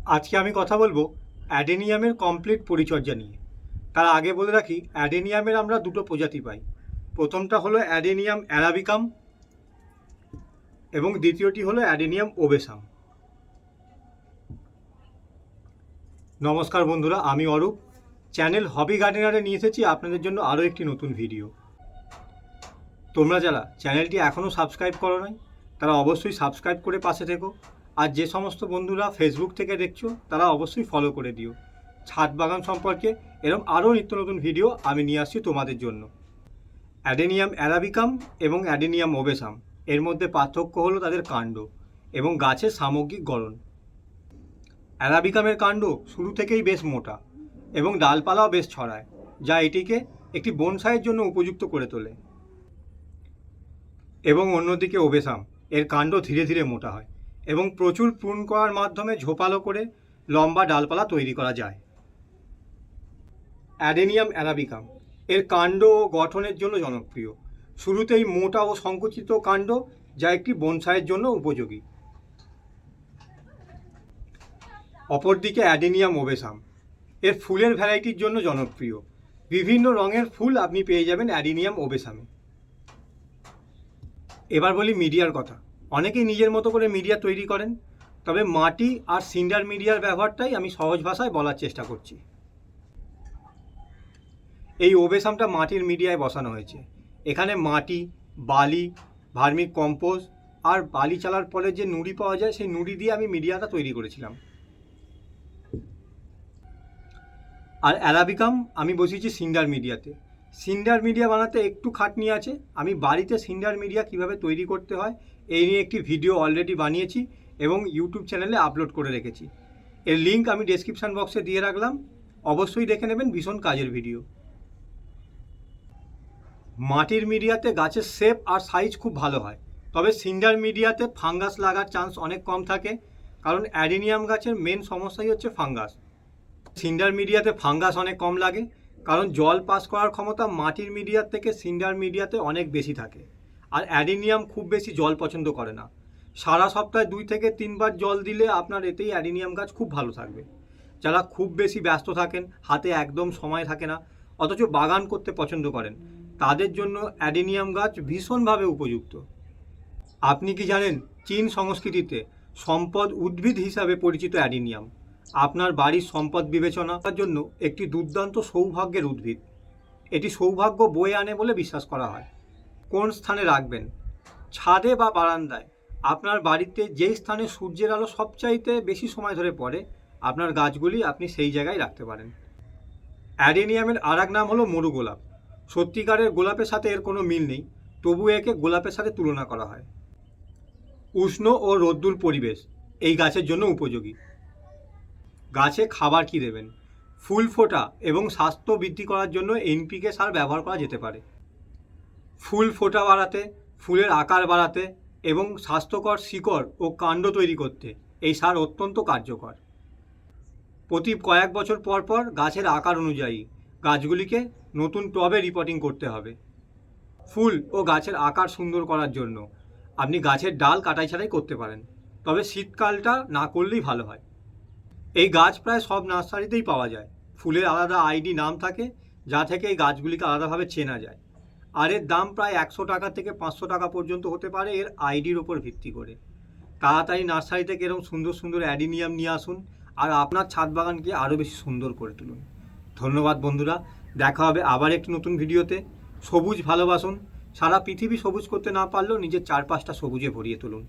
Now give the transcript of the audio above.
আজকে আমি কথা বলবো অ্যাডেনিয়ামের কমপ্লিট পরিচর্যা নিয়ে। তার আগে বলে রাখি, অ্যাডেনিয়ামের আমরা দুটো প্রজাতি পাই। প্রথমটা হলো অ্যাডেনিয়াম অ্যারাবিকাম এবং দ্বিতীয়টি হলো অ্যাডেনিয়াম ওবেসাম। নমস্কার বন্ধুরা, আমি অরূপ। চ্যানেল হবি গার্ডেনারে নিয়ে এসেছি আপনাদের জন্য আরও একটি নতুন ভিডিও। তোমরা যারা চ্যানেলটি এখনও সাবস্ক্রাইব করো নাই, তারা অবশ্যই সাবস্ক্রাইব করে পাশে থেকো। আর যে সমস্ত বন্ধুরা ফেসবুক থেকে দেখছো, তারা অবশ্যই ফলো করে দিও। ছাদ বাগান সম্পর্কে এরকম আরও নিত্য নতুন ভিডিও আমি নিয়ে আসছি তোমাদের জন্য। অ্যাডেনিয়াম অ্যারাবিকাম এবং অ্যাডেনিয়াম ওবেসাম এর মধ্যে পার্থক্য হলো তাদের কাণ্ড এবং গাছের সামগ্রিক গড়ন। অ্যারাবিকামের কাণ্ড শুরু থেকেই বেশ মোটা এবং ডালপালাও বেশ ছড়ায়, যা এটিকে একটি বনসাইয়ের জন্য উপযুক্ত করে তোলে। এবং অন্যদিকে ওবেসাম এর কাণ্ড ধীরে ধীরে মোটা হয় এবং প্রচুর প্রুন করার মাধ্যমে ঝোপালো করে লম্বা ডালপালা তৈরি করা যায়। অ্যাডেনিয়াম অ্যারাবিকাম এর কাণ্ড ও গঠনের জন্য জনপ্রিয়। শুরুতেই মোটা ও সংকুচিত কাণ্ড, যা একটি বনসাইয়ের জন্য উপযোগী। অপরদিকে অ্যাডেনিয়াম ওবেসাম এর ফুলের ভ্যারাইটির জন্য জনপ্রিয়। বিভিন্ন রঙের ফুল আপনি পেয়ে যাবেন অ্যাডেনিয়াম ওবেসামে। এবার বলি মিডিয়ার কথা। অনেকেই নিজের মতো করে মিডিয়া তৈরি করেন, তবে মাটি আর সিন্ডার মিডিয়ার ব্যবহারটাই আমি সহজ ভাষায় বলার চেষ্টা করছি। এই ওবেসামটা মাটির মিডিয়ায় বসানো হয়েছে। এখানে মাটি, বালি, ভার্মিক কম্পোস্ট আর বালি চালার পরে যে নুড়ি পাওয়া যায়, সেই নুড়ি দিয়ে আমি মিডিয়াটা তৈরি করেছিলাম। আর অ্যারাবিকাম আমি বসিয়েছি সিন্ডার মিডিয়াতে। সিন্ডার মিডিয়া বানাতে একটু খাটনি আছে। আমি বাড়িতে সিন্ডার মিডিয়া কিভাবে তৈরি করতে হয় এই নিয়ে একটি ভিডিও অলরেডি বানিয়েছি এবং ইউটিউব চ্যানেলে আপলোড করে রেখেছি। এর লিঙ্ক আমি ডেসক্রিপশান বক্সে দিয়ে রাখলাম, অবশ্যই দেখে নেবেন। ভীষণ কাজের ভিডিও। মাটির মিডিয়াতে গাছের শেপ আর সাইজ খুব ভালো হয়, তবে সিন্ডার মিডিয়াতে ফাঙ্গাস লাগার চান্স অনেক কম থাকে, কারণ অ্যাডেনিয়াম গাছের মেন সমস্যাই হচ্ছে ফাঙ্গাস। সিন্ডার মিডিয়াতে ফাঙ্গাস অনেক কম লাগে, কারণ জল পাস করার ক্ষমতা মাটির মিডিয়ার থেকে সিন্ডার মিডিয়াতে অনেক বেশি থাকে। আর অ্যাডেনিয়াম খুব বেশি জল পছন্দ করে না। সারা সপ্তাহে 2 থেকে 3 বার জল দিলে আপনার এতেই অ্যাডেনিয়াম গাছ খুব ভালো থাকবে। যারা খুব বেশি ব্যস্ত থাকেন, হাতে একদম সময় থাকে না, অথচ বাগান করতে পছন্দ করেন, তাদের জন্য অ্যাডেনিয়াম গাছ ভীষণভাবে উপযুক্ত। আপনি কি জানেন, চীন সংস্কৃতিতে সম্পদ উদ্ভিদ হিসাবে পরিচিত অ্যাডেনিয়াম আপনার বাড়ির সম্পদ বিবেচনার জন্য একটি দুর্দান্ত সৌভাগ্যের উদ্ভিদ। এটি সৌভাগ্য বয়ে আনে বলে বিশ্বাস করা হয়। কোন স্থানে রাখবেন? ছাদে বা বারান্দায়। আপনার বাড়িতে যেই স্থানে সূর্যের আলো সবচাইতে বেশি সময় ধরে পড়ে, আপনার গাছগুলি আপনি সেই জায়গায় রাখতে পারেন। অ্যাডেনিয়ামের আর এক নাম হলো মরু গোলাপ। সত্যিকারের গোলাপের সাথে এর কোনো মিল নেই, তবু একে গোলাপের সাথে তুলনা করা হয়। উষ্ণ ও রোদ্দুর পরিবেশ এই গাছের জন্য উপযোগী। গাছে খাবার কি দেবেন? ফুল ফোটা এবং স্বাস্থ্য বৃদ্ধি করার জন্য এনপিকে সার ব্যবহার করা যেতে পারে। ফুল ফোটা বাড়াতে, ফুলের আকার বাড়াতে এবং স্বাস্থ্যকর শিকড় ও কাণ্ড তৈরি করতে এই সার অত্যন্ত কার্যকর। প্রতি কয়েক বছর পর পর গাছের আকার অনুযায়ী গাছগুলিকে নতুন টবে রিপোর্টিং করতে হবে। ফুল ও গাছের আকার সুন্দর করার জন্য আপনি গাছের ডাল কাটাই ছাড়াই করতে পারেন, তবে শীতকালটা না করলেই ভালো হয়। এই গাছ প্রায় সব নার্সারিতেই পাওয়া যায়। ফুলের আলাদা আইডি নাম থাকে, যা থেকে এই গাছগুলিকে আলাদাভাবে চেনা যায়। আর এর দাম প্রায় 100 টাকা থেকে 500 টাকা পর্যন্ত হতে পারে এর আইডির ওপর ভিত্তি করে। তাড়াতাড়ি নার্সারি থেকে এরকম সুন্দর সুন্দর অ্যাডেনিয়াম নিয়ে আসুন আর আপনার ছাদ বাগানকে আরও বেশি সুন্দর করে তুলুন। ধন্যবাদ বন্ধুরা, দেখা হবে আবার একটি নতুন ভিডিওতে। সবুজ ভালোবাসুন। সারা পৃথিবী সবুজ করতে না পারলেও নিজের চারপাশটা সবুজে ভরিয়ে তুলুন।